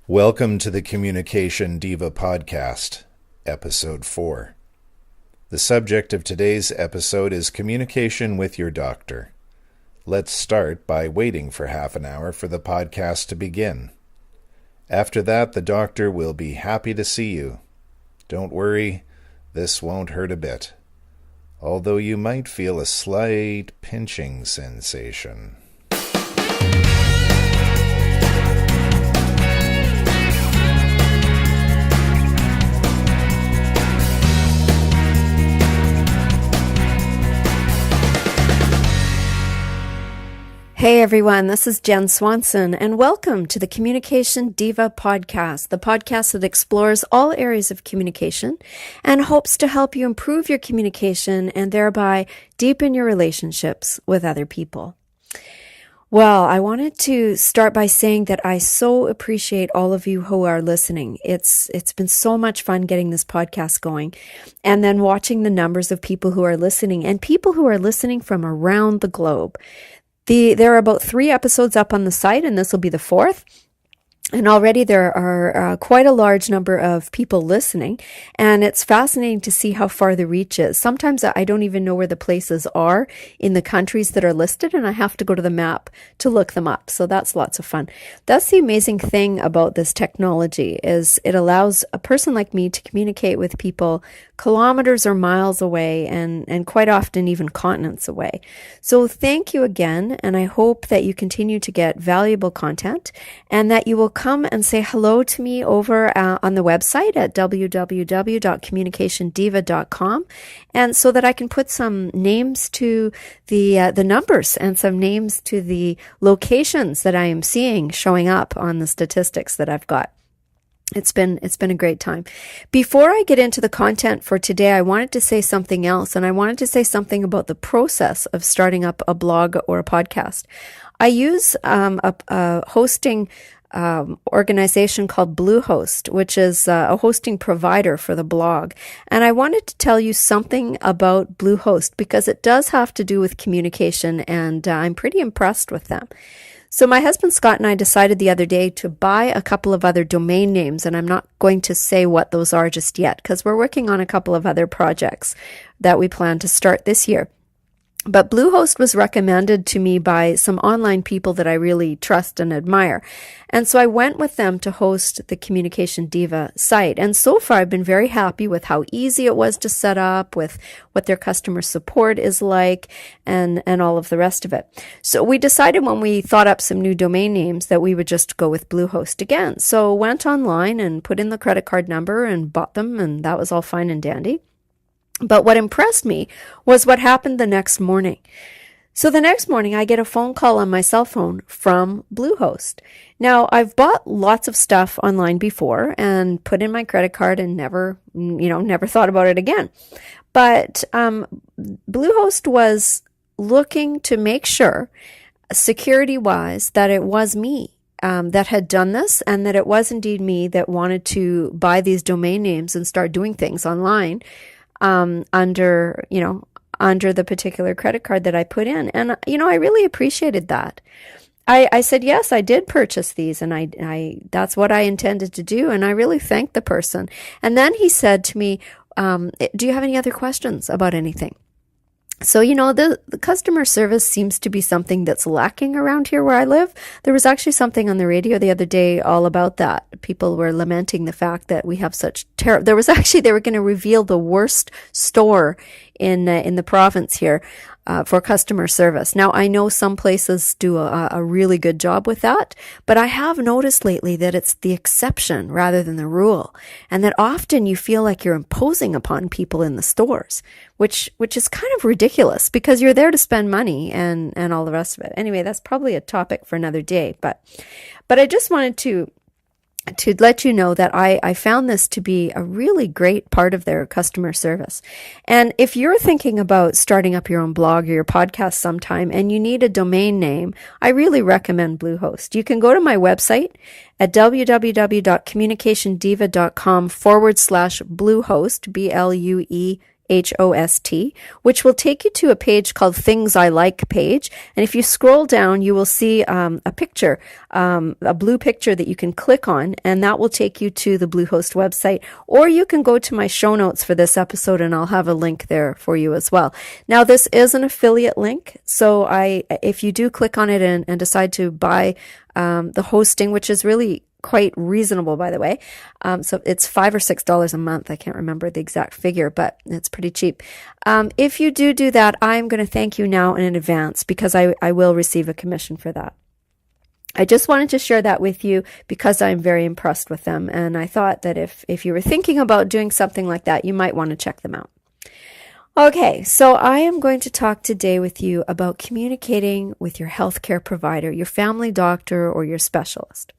Welcome to the Communication Diva podcast, episode 4. The subject of today's episode is communication with your doctor. Let's start by waiting for half an hour for the podcast to begin. After that, the doctor will be happy to see you. Don't worry, this won't hurt a bit, although you might feel a slight pinching sensation. Hey everyone, this is Jenn Swanson, and welcome to the Communication Diva podcast, the podcast that explores all areas of communication and hopes to help you improve your communication and thereby deepen your relationships with other people. Well, I wanted to start by saying that I so appreciate all of you who are listening. It's been so much fun getting this podcast going and then watching the numbers of people who are listening and people who are listening from around the globe. There are about 3 episodes up on the site, and this will be the 4th. And already there are quite a large number of people listening, and it's fascinating to see how far the reach is. Sometimes I don't even know where the places are in the countries that are listed, and I have to go to the map to look them up. So that's lots of fun. That's the amazing thing about this technology is it allows a person like me to communicate with people kilometers or miles away and quite often even continents away. So thank you again, and I hope that you continue to get valuable content and that you will come and say hello to me over on the website at www.communicationdiva.com, and so that I can put some names to the numbers and some names to the locations that I am seeing showing up on the statistics that I've got. It's been a great time. Before I get into the content for today, I wanted to say something else, and I wanted to say something about the process of starting up a blog or a podcast. I use a hosting organization called Bluehost, which is a hosting provider for the blog. And I wanted to tell you something about Bluehost because it does have to do with communication, and I'm pretty impressed with them. So my husband Scott and I decided the other day to buy a couple of other domain names, and I'm not going to say what those are just yet because we're working on a couple of other projects that we plan to start this year. But Bluehost was recommended to me by some online people that I really trust and admire. And so I went with them to host the Communication Diva site. And so far I've been very happy with how easy it was to set up, with what their customer support is like, and all of the rest of it. So we decided when we thought up some new domain names that we would just go with Bluehost again. So went online and put in the credit card number and bought them, and that was all fine and dandy. But what impressed me was what happened the next morning. So the next morning, I get a phone call on my cell phone from Bluehost. Now, I've bought lots of stuff online before and put in my credit card and never thought about it again. But Bluehost was looking to make sure, security-wise, that it was me that had done this, and that it was indeed me that wanted to buy these domain names and start doing things online under the particular credit card that I put in. And, I really appreciated that. I said, yes, I did purchase these, and I that's what I intended to do. And I really thanked the person. And then he said to me, do you have any other questions about anything? So, the customer service seems to be something that's lacking around here where I live. There was actually something on the radio the other day all about that. People were lamenting the fact that we have such they were going to reveal the worst store in the province here for customer service. Now, I know some places do a really good job with that, but I have noticed lately that it's the exception rather than the rule, and that often you feel like you're imposing upon people in the stores, which is kind of ridiculous because you're there to spend money and all the rest of it. Anyway, that's probably a topic for another day, but I just wanted to let you know that I found this to be a really great part of their customer service. And if you're thinking about starting up your own blog or your podcast sometime and you need a domain name, I really recommend Bluehost. You can go to my website at www.communicationdiva.com/Bluehost, which will take you to a page called Things I Like page. And if you scroll down, you will see a picture, a blue picture that you can click on, and that will take you to the Bluehost website. Or you can go to my show notes for this episode, and I'll have a link there for you as well. Now, this is an affiliate link, so if you do click on it and decide to buy the hosting, which is really quite reasonable, by the way. So it's $5 or $6 a month. I can't remember the exact figure, but it's pretty cheap. If you do that, I'm going to thank you now in advance because I will receive a commission for that. I just wanted to share that with you because I'm very impressed with them. And I thought that if you were thinking about doing something like that, you might want to check them out. Okay, so I am going to talk today with you about communicating with your healthcare provider, your family doctor, or your specialist.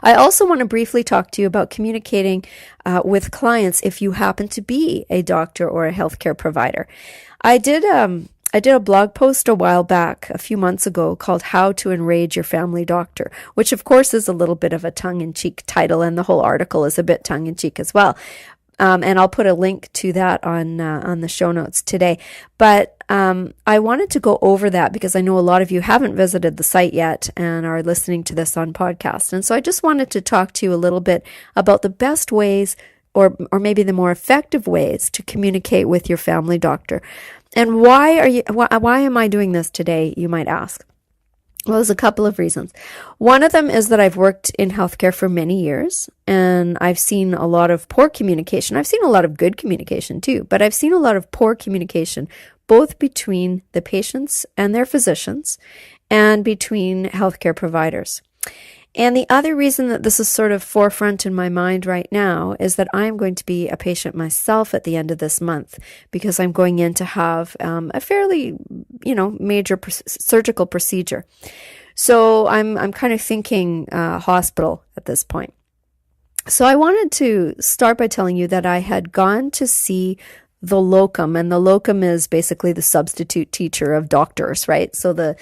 I also want to briefly talk to you about communicating with clients if you happen to be a doctor or a healthcare provider. I did a blog post a while back, a few months ago, called How to Enrage Your Family Doctor, which of course is a little bit of a tongue-in-cheek title, and the whole article is a bit tongue-in-cheek as well. And I'll put a link to that on the show notes today. But I wanted to go over that because I know a lot of you haven't visited the site yet and are listening to this on podcast. And so I just wanted to talk to you a little bit about the best ways or maybe the more effective ways to communicate with your family doctor. And why am I doing this today, you might ask? Well, there's a couple of reasons. One of them is that I've worked in healthcare for many years, and I've seen a lot of poor communication. I've seen a lot of good communication too, but I've seen a lot of poor communication, both between the patients and their physicians and between healthcare providers. And the other reason that this is sort of forefront in my mind right now is that I'm going to be a patient myself at the end of this month because I'm going in to have a fairly, major surgical procedure. So I'm kind of thinking hospital at this point. So I wanted to start by telling you that I had gone to see the locum, and the locum is basically the substitute teacher of doctors, right? So the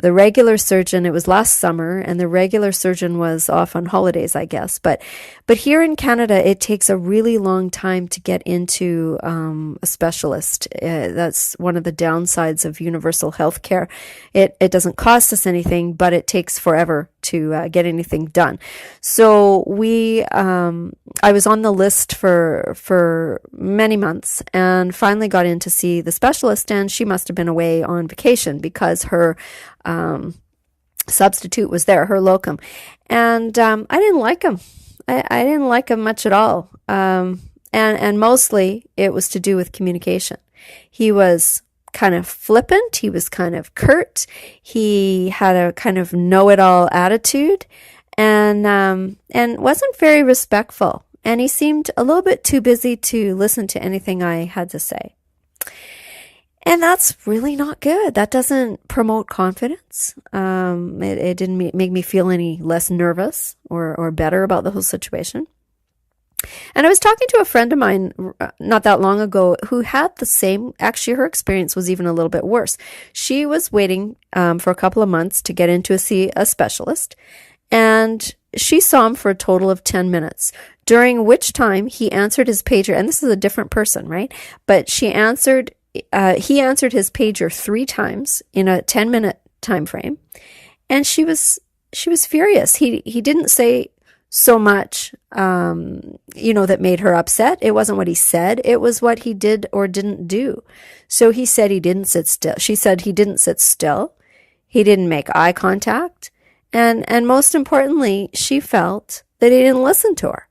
regular surgeon, it was last summer, and the regular surgeon was off on holidays, I guess. But here in Canada, it takes a really long time to get into a specialist. That's one of the downsides of universal health care. It doesn't cost us anything, but it takes forever to get anything done. So I was on the list for many months and finally got in to see the specialist, and she must have been away on vacation because her substitute was there, her locum. And I didn't like him. I didn't like him much at all. And mostly it was to do with communication. He was kind of flippant. He was kind of curt. He had a kind of know-it-all attitude and wasn't very respectful. And he seemed a little bit too busy to listen to anything I had to say. And that's really not good. That doesn't promote confidence. It didn't make me feel any less nervous or better about the whole situation. And I was talking to a friend of mine not that long ago who had the same, actually her experience was even a little bit worse. She was waiting for a couple of months to get in to see a specialist, and she saw him for a total of 10 minutes, during which time he answered his pager, and this is a different person, right? But he answered his pager 3 times in a 10-minute time frame, and she was furious. He didn't say so much, that made her upset. It wasn't what he said. It was what he did or didn't do. So he said he didn't sit still. She said he didn't sit still. He didn't make eye contact. And most importantly, she felt that he didn't listen to her.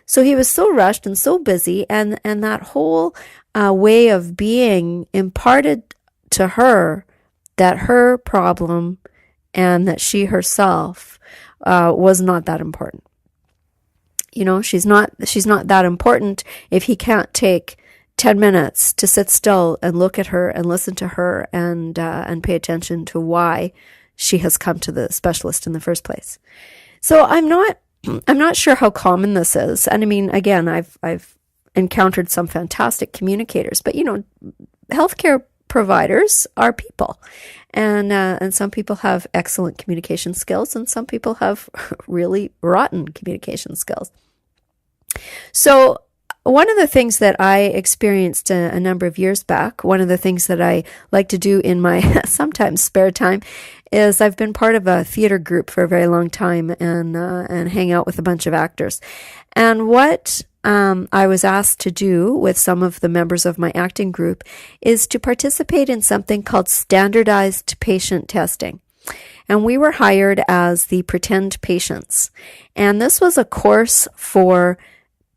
So he was so rushed and so busy, and that whole way of being imparted to her that her problem and that she herself was not that important. She's not that important if he can't take 10 minutes to sit still and look at her and listen to her and pay attention to why she has come to the specialist in the first place. So I'm not sure how common this is. And I mean, again, I've encountered some fantastic communicators, but healthcare providers are people, and some people have excellent communication skills, and some people have really rotten communication skills. So one of the things that I experienced a number of years back, one of the things that I like to do in my sometimes spare time is I've been part of a theater group for a very long time and hang out with a bunch of actors. And what I was asked to do with some of the members of my acting group is to participate in something called standardized patient testing. And we were hired as the pretend patients. And this was a course for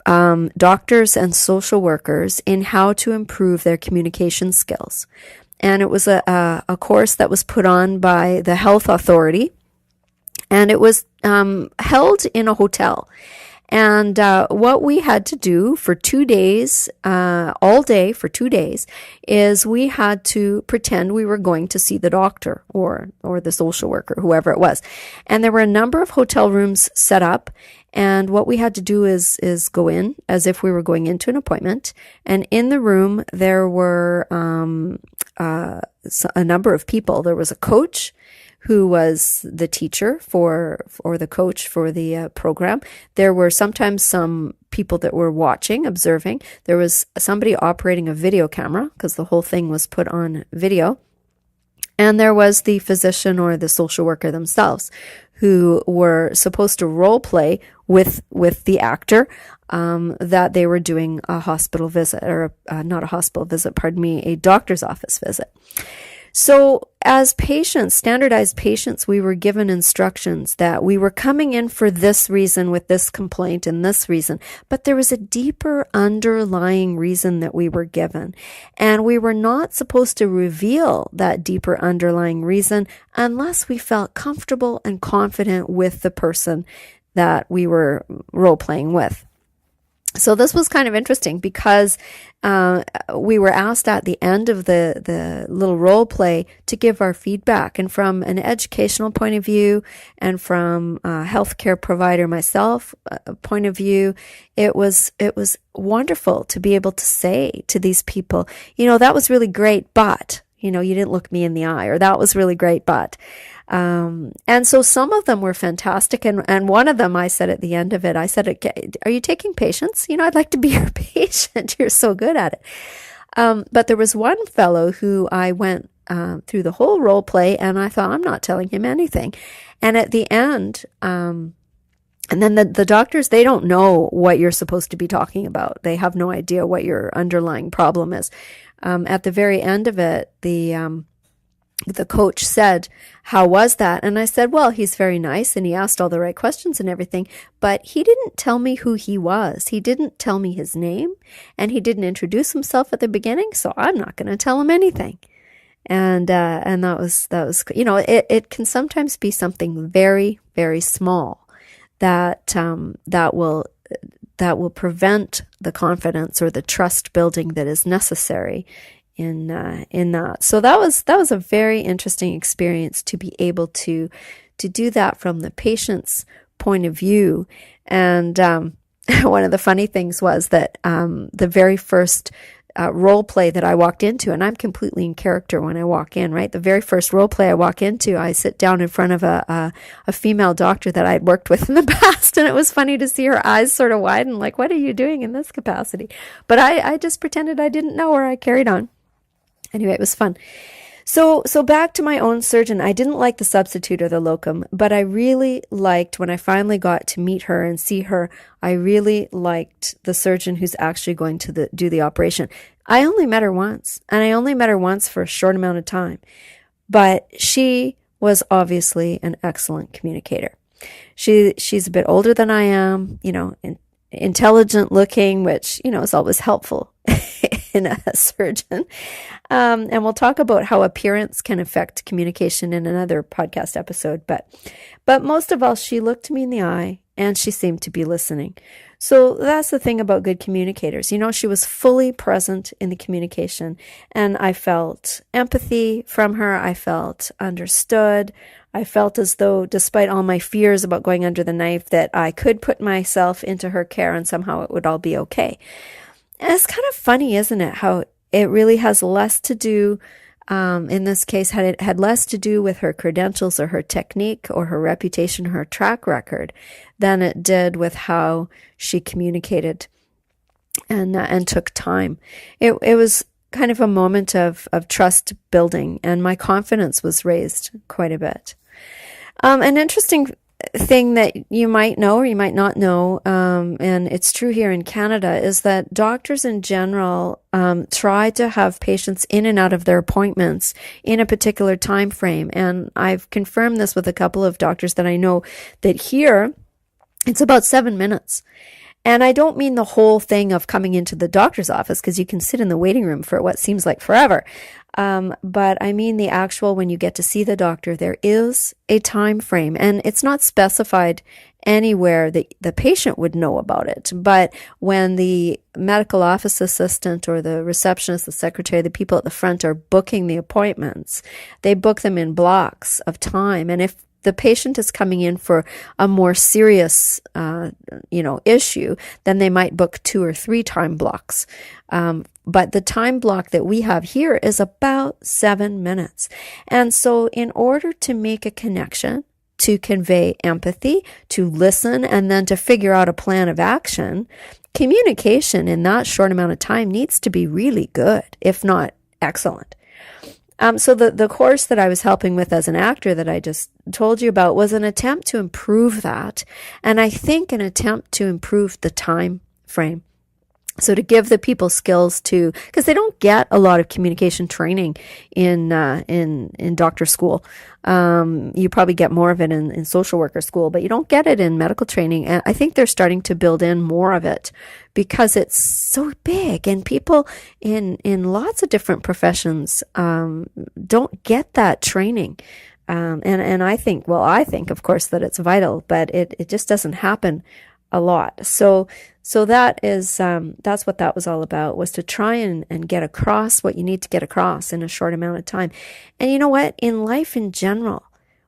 doctors and social workers in how to improve their communication skills. And it was a course that was put on by the health authority, and it was held in a hotel. And what we had to do for 2 days, all day for 2 days, is we had to pretend we were going to see the doctor or the social worker, whoever it was. And there were a number of hotel rooms set up. And what we had to do is go in as if we were going into an appointment. And in the room, there were a number of people. There was a coach who was the teacher or the coach for the program. There were sometimes some people that were watching, observing. There was somebody operating a video camera because the whole thing was put on video. And there was the physician or the social worker themselves who were supposed to role play with the actor that they were doing a hospital visit, or not a hospital visit, pardon me, a doctor's office visit. So as patients, standardized patients, we were given instructions that we were coming in for this reason with this complaint and this reason, but there was a deeper underlying reason that we were given. And we were not supposed to reveal that deeper underlying reason unless we felt comfortable and confident with the person that we were role-playing with. So this was kind of interesting because we were asked at the end of the little role play to give our feedback. And from an educational point of view and from a healthcare provider myself point of view, it was wonderful to be able to say to these people, that was really great, but, you didn't look me in the eye, or that was really great, but. And so some of them were fantastic. And one of them, I said at the end of it, I said, okay, are you taking patients? I'd like to be your patient. You're so good at it. But there was one fellow who I went through the whole role play, and I thought, I'm not telling him anything. And at the end, and then the doctors, they don't know what you're supposed to be talking about. They have no idea what your underlying problem is. At the very end of it, the coach said, how was that? And I said, well, he's very nice and he asked all the right questions and everything, but he didn't tell me who he was. He didn't tell me his name, and he didn't introduce himself at the beginning, so I'm not going to tell him anything. And that was, it can sometimes be something very, very small that will prevent the confidence or the trust building that is necessary in that. So that was a very interesting experience to be able to do that from the patient's point of view. And one of the funny things was that the very first role play that I walked into, and I'm completely in character when I walk in, right? The very first role play I walk into, I sit down in front of a female doctor that I'd worked with in the past, and it was funny to see her eyes sort of widen, like, what are you doing in this capacity? But I just pretended I didn't know her. I carried on. Anyway, it was fun. So back to my own surgeon. I didn't like the substitute or the locum, but I really liked, when I finally got to meet her and see her, I really liked the surgeon who's actually going to do the operation. I only met her once, and I only met her once for a short amount of time, but she was obviously an excellent communicator. She's a bit older than I am, intelligent looking, which, is always helpful in a surgeon. And we'll talk about how appearance can affect communication in another podcast episode. But most of all, she looked me in the eye and she seemed to be listening. So that's the thing about good communicators. She was fully present in the communication, and I felt empathy from her. I felt understood. I felt as though, despite all my fears about going under the knife, that I could put myself into her care and somehow it would all be okay. And it's kind of funny, isn't it, how it really has less to do, in this case, had less to do with her credentials or her technique or her reputation or her track record than it did with how she communicated. and took time. It was kind of a moment of trust building, and my confidence was raised quite a bit. An interesting thing that you might know or you might not know, and it's true here in Canada, is that doctors in general try to have patients in and out of their appointments in a particular time frame. And I've confirmed this with a couple of doctors that I know, that here it's about 7 minutes. And I don't mean the whole thing of coming into the doctor's office, because you can sit in the waiting room for what seems like forever. But I mean the actual, when you get to see the doctor, there is a time frame, and it's not specified anywhere that the patient would know about it. But when the medical office assistant or the receptionist, the secretary, the people at the front are booking the appointments, they book them in blocks of time. And if the patient is coming in for a more serious, issue, then they might book 2 or 3 time blocks. But the time block that we have here is about 7 minutes. And so in order to make a connection, to convey empathy, to listen, and then to figure out a plan of action, communication in that short amount of time needs to be really good, if not excellent. So the course that I was helping with as an actor that I just told you about was an attempt to improve that. And I think an attempt to improve the time frame. So to give the people skills to, because they don't get a lot of communication training in doctor school. You probably get more of it in social worker school, but you don't get it in medical training. And I think they're starting to build in more of it because it's so big, and people in lots of different professions don't get that training. And I think of course that it's vital, but it just doesn't happen a lot. So that is, that's what that was all about, was to try and get across what you need to get across in a short amount of time. And you know what? In life in general,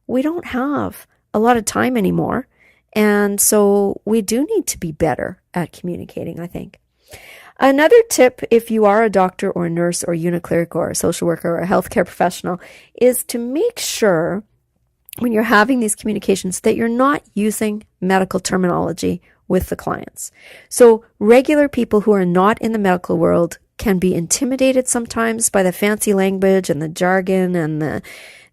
we don't have a lot of time anymore. And so we do need to be better at communicating, I think. Another tip, if you are a doctor or a nurse or unicleric or a social worker or a healthcare professional, is to make sure when you're having these communications that you're not using medical terminology with the clients. So regular people who are not in the medical world can be intimidated sometimes by the fancy language and the jargon and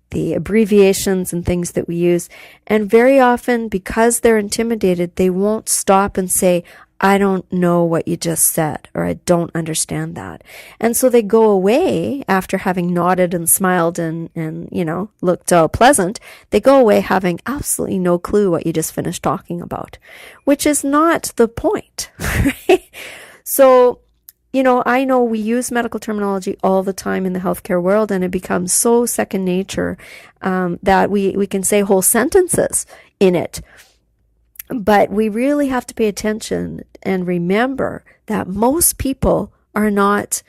the abbreviations and things that we use. And very often, because they're intimidated, they won't stop and say, I don't know what you just said, or I don't understand that. And so they go away after having nodded and smiled and looked all pleasant. They go away having absolutely no clue what you just finished talking about, which is not the point, right? So, I know we use medical terminology all the time in the healthcare world, and it becomes so second nature that we can say whole sentences in it. But we really have to pay attention and remember that most people are not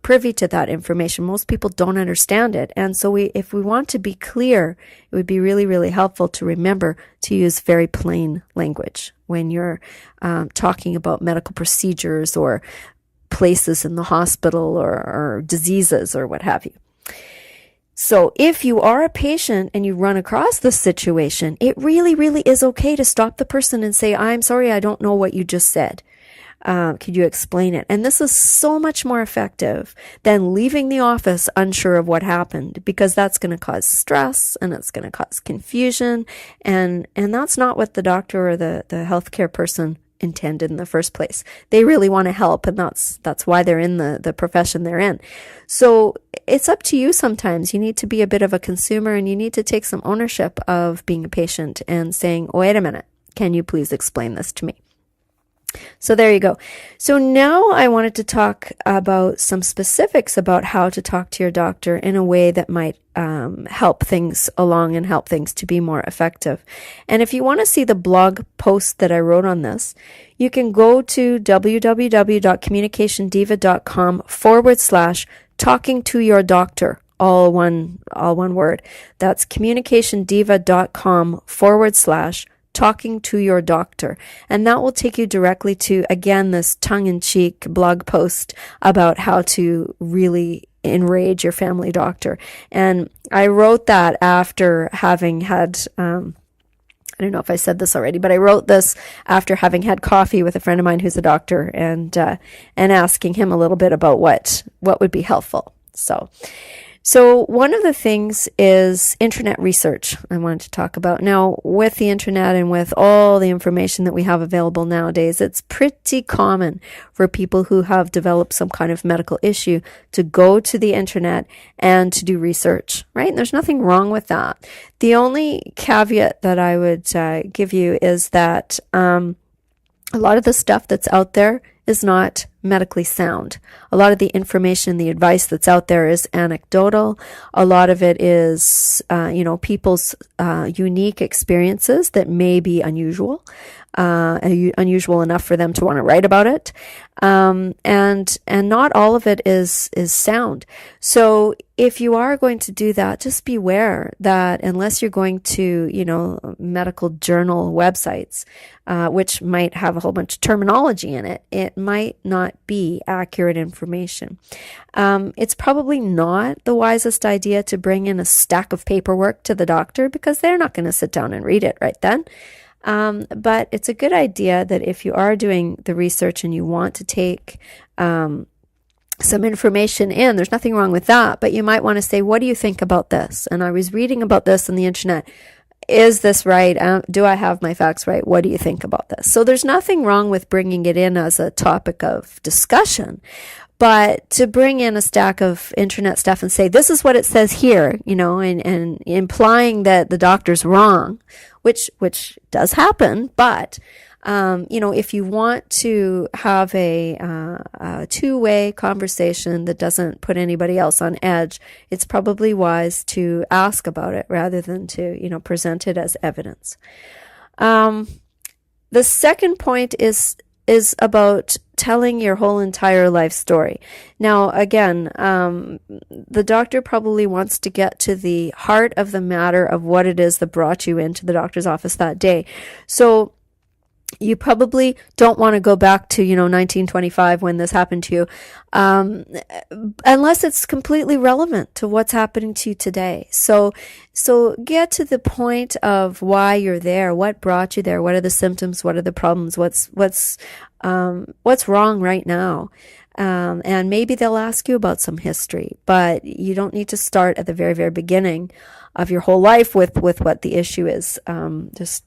privy to that information. Most people don't understand it. And so if we want to be clear, it would be really, really helpful to remember to use very plain language when you're talking about medical procedures or places in the hospital or diseases or what have you. So if you are a patient and you run across this situation, it really, really is okay to stop the person and say, I'm sorry, I don't know what you just said. Could you explain it? And this is so much more effective than leaving the office unsure of what happened, because that's going to cause stress and it's going to cause confusion. And that's not what the doctor or the healthcare person intended in the first place. They really want to help, and that's why they're in the profession they're in. So it's up to you sometimes. You need to be a bit of a consumer, and you need to take some ownership of being a patient and saying, wait a minute, can you please explain this to me? So there you go. So now I wanted to talk about some specifics about how to talk to your doctor in a way that might help things along and help things to be more effective. And if you want to see the blog post that I wrote on this, you can go to www.communicationdiva.com/talking to your doctor. All one word. That's communicationdiva.com/talking to your doctor. And that will take you directly to, again, this tongue-in-cheek blog post about how to really enrage your family doctor. And I wrote that after having had I don't know if I said this already, but I wrote this after having had coffee with a friend of mine who's a doctor and asking him a little bit about what would be helpful. So one of the things is internet research I wanted to talk about. Now, with the internet and with all the information that we have available nowadays, it's pretty common for people who have developed some kind of medical issue to go to the internet and to do research, right? And there's nothing wrong with that. The only caveat that I would give you is that a lot of the stuff that's out there is not medically sound. A lot of the information, the advice that's out there is anecdotal. A lot of it is, people's unique experiences that may be unusual enough for them to want to write about it. And not all of it is sound. So if you are going to do that, just beware that unless you're going to, medical journal websites, which might have a whole bunch of terminology in it, it might not be accurate information. It's probably not the wisest idea to bring in a stack of paperwork to the doctor because they're not going to sit down and read it right then. But it's a good idea that if you are doing the research and you want to take some information in, there's nothing wrong with that, but you might want to say, what do you think about this? And I was reading about this on the internet. Is this right? Do I have my facts right? What do you think about this? So there's nothing wrong with bringing it in as a topic of discussion, but to bring in a stack of internet stuff and say, this is what it says here, and implying that the doctor's wrong, which does happen, but if you want to have a two-way conversation that doesn't put anybody else on edge, it's probably wise to ask about it rather than to, present it as evidence. The second point is about telling your whole entire life story. Now, again, the doctor probably wants to get to the heart of the matter of what it is that brought you into the doctor's office that day. So you probably don't want to go back to, 1925 when this happened to you, unless it's completely relevant to what's happening to you today. So get to the point of why you're there, what brought you there, what are the symptoms, what are the problems, what's wrong right now. And maybe they'll ask you about some history, but you don't need to start at the very, very beginning of your whole life with what the issue is. Just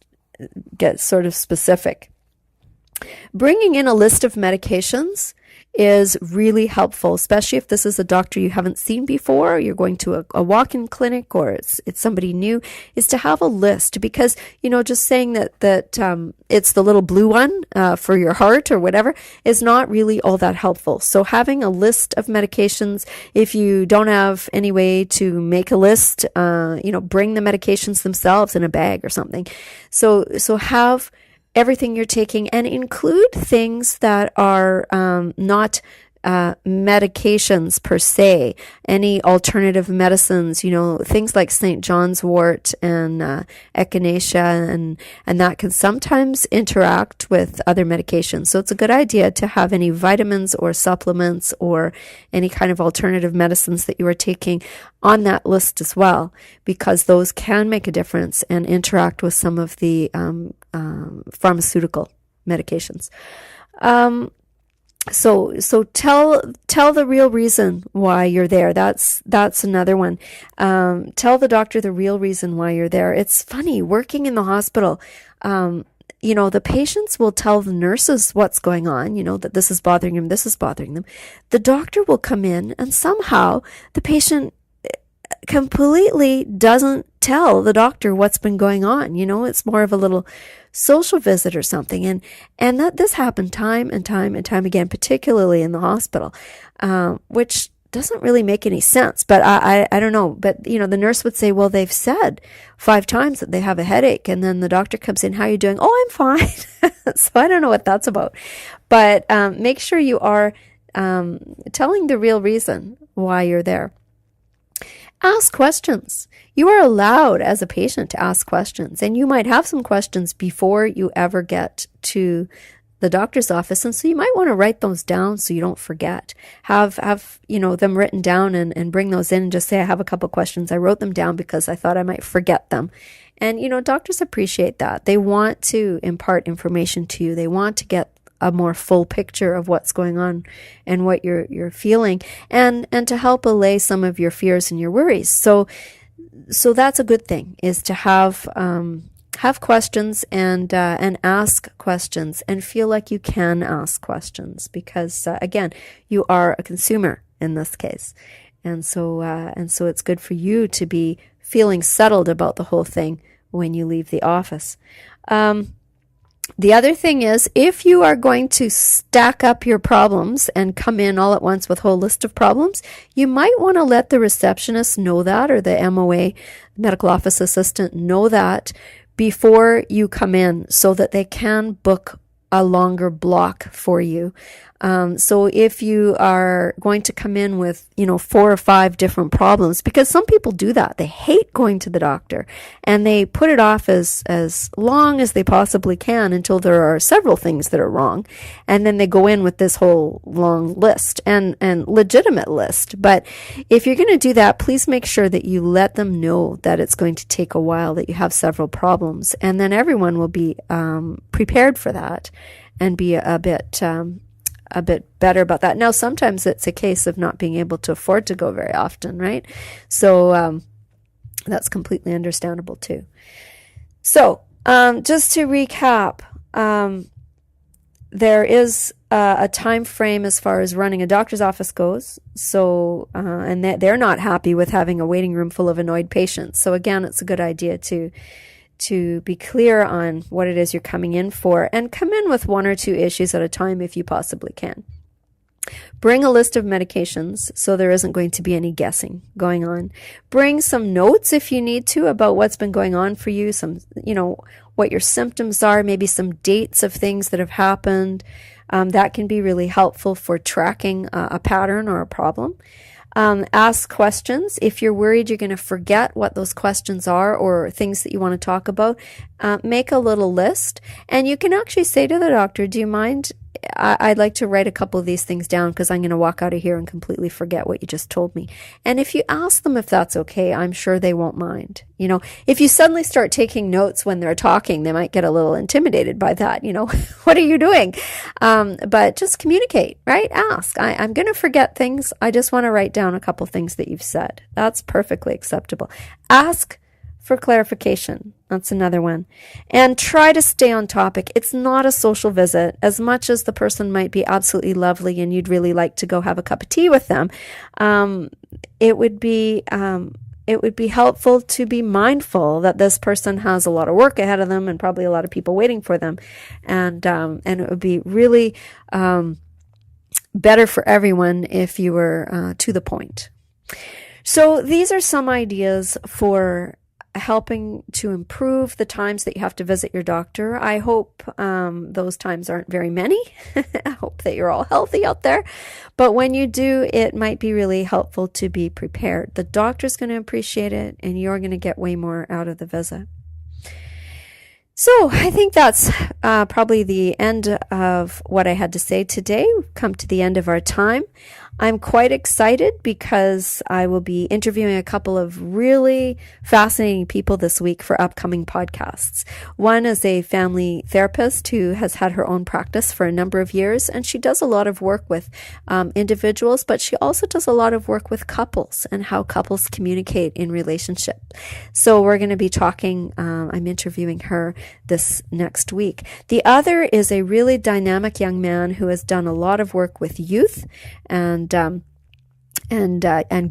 get sort of specific. Bringing in a list of medications is really helpful, especially if this is a doctor you haven't seen before, you're going to a walk-in clinic, or it's somebody new, is to have a list, because, just saying that it's the little blue one for your heart or whatever is not really all that helpful. So having a list of medications, if you don't have any way to make a list, bring the medications themselves in a bag or something. So have everything you're taking, and include things that are not medications per se, any alternative medicines, things like St. John's wort and echinacea, and that can sometimes interact with other medications. So it's a good idea to have any vitamins or supplements or any kind of alternative medicines that you are taking on that list as well, because those can make a difference and interact with some of the pharmaceutical medications. So tell the real reason why you're there. That's another one. Tell the doctor the real reason why you're there. It's funny, working in the hospital, the patients will tell the nurses what's going on, that this is bothering him, this is bothering them. The doctor will come in, and somehow the patient completely doesn't tell the doctor what's been going on. It's more of a little social visit or something. And that this happened time and time and time again, particularly in the hospital, which doesn't really make any sense. But I don't know. But, the nurse would say, well, they've said 5 times that they have a headache. And then the doctor comes in, how are you doing? Oh, I'm fine. So I don't know what that's about. But make sure you are telling the real reason why you're there. Ask questions. You are allowed as a patient to ask questions, and you might have some questions before you ever get to the doctor's office. And so you might want to write those down so you don't forget. Have them written down and bring those in and just say, I have a couple questions. I wrote them down because I thought I might forget them. And, doctors appreciate that. They want to impart information to you. They want to get a more full picture of what's going on and what you're feeling, and to help allay some of your fears and your worries. So that's a good thing, is to have questions and ask questions and feel like you can ask questions, because again, you are a consumer in this case, and so it's good for you to be feeling settled about the whole thing when you leave the office. The other thing is, if you are going to stack up your problems and come in all at once with a whole list of problems, you might want to let the receptionist know that, or the MOA, medical office assistant, know that before you come in, so that they can book a longer block for you. So if you are going to come in with, 4 or 5 different problems, because some people do that. They hate going to the doctor, and they put it off as long as they possibly can until there are several things that are wrong. And then they go in with this whole long list and legitimate list. But if you're going to do that, please make sure that you let them know that it's going to take a while, that you have several problems, and then everyone will be prepared for that and be a bit better about that. Now, sometimes it's a case of not being able to afford to go very often, right? So that's completely understandable too. So just to recap, there is a time frame as far as running a doctor's office goes. So and they're not happy with having a waiting room full of annoyed patients. So again, it's a good idea to be clear on what it is you're coming in for, and come in with 1 or 2 issues at a time if you possibly can. Bring a list of medications so there isn't going to be any guessing going on. Bring some notes if you need to about what's been going on for you, some, what your symptoms are, maybe some dates of things that have happened. That can be really helpful for tracking a pattern or a problem. Ask questions. If you're worried you're going to forget what those questions are or things that you want to talk about, make a little list. And you can actually say to the doctor, do you mind? I'd like to write a couple of these things down because I'm going to walk out of here and completely forget what you just told me. And if you ask them if that's okay, I'm sure they won't mind. If you suddenly start taking notes when they're talking, they might get a little intimidated by that. What are you doing? But just communicate, right? Ask. I'm going to forget things. I just want to write down a couple things that you've said. That's perfectly acceptable. Ask for clarification. That's another one. And try to stay on topic. It's not a social visit. As much as the person might be absolutely lovely and you'd really like to go have a cup of tea with them, it would be helpful to be mindful that this person has a lot of work ahead of them and probably a lot of people waiting for them. And it would be really better for everyone if you were to the point. So these are some ideas for helping to improve the times that you have to visit your doctor. I hope those times aren't very many. I hope that you're all healthy out there. But when you do, it might be really helpful to be prepared. The doctor's going to appreciate it, and you're going to get way more out of the visit. So I think that's probably the end of what I had to say today. We've come to the end of our time. I'm quite excited because I will be interviewing a couple of really fascinating people this week for upcoming podcasts. One is a family therapist who has had her own practice for a number of years, and she does a lot of work with individuals, but she also does a lot of work with couples and how couples communicate in relationship. So we're going to be talking, I'm interviewing her this next week. The other is a really dynamic young man who has done a lot of work with youth and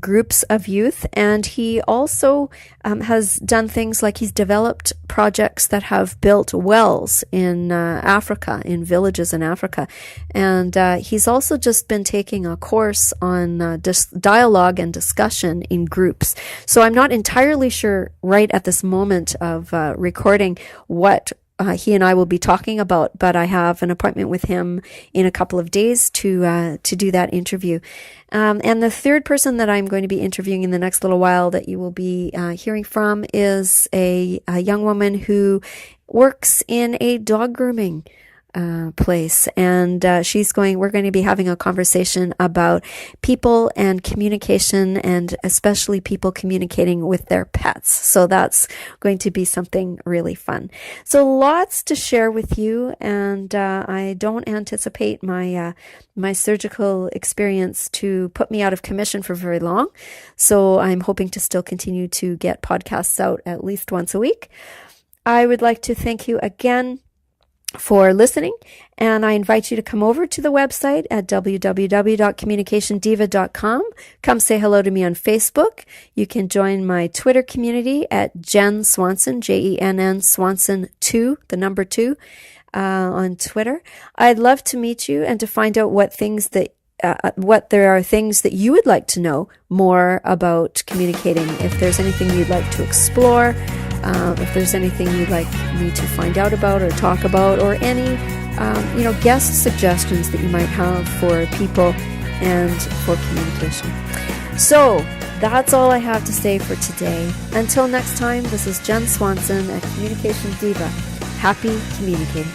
groups of youth, and he also has done things like he's developed projects that have built wells in Africa, in villages in Africa, and he's also just been taking a course on dialogue and discussion in groups. So I'm not entirely sure right at this moment of recording what he and I will be talking about, but I have an appointment with him in a couple of days to do that interview. And the third person that I'm going to be interviewing in the next little while that you will be hearing from is a young woman who works in a dog grooming place, and we're going to be having a conversation about people and communication, and especially people communicating with their pets. So that's going to be something really fun. So lots to share with you, and I don't anticipate my surgical experience to put me out of commission for very long. So I'm hoping to still continue to get podcasts out at least once a week. I would like to thank you again for listening, and I invite you to come over to the website at www.communicationdiva.com. Come say hello to me on Facebook. You can join my Twitter community at Jenn Swanson, Jenn Swanson 2, the number 2, on Twitter. I'd love to meet you and to find out what there are things that you would like to know more about communicating. If there's anything you'd like to explore, if there's anything you'd like me to find out about or talk about, or any guest suggestions that you might have for people and for communication. So that's all I have to say for today. Until next time, this is Jenn Swanson at Communication Diva. Happy communicating.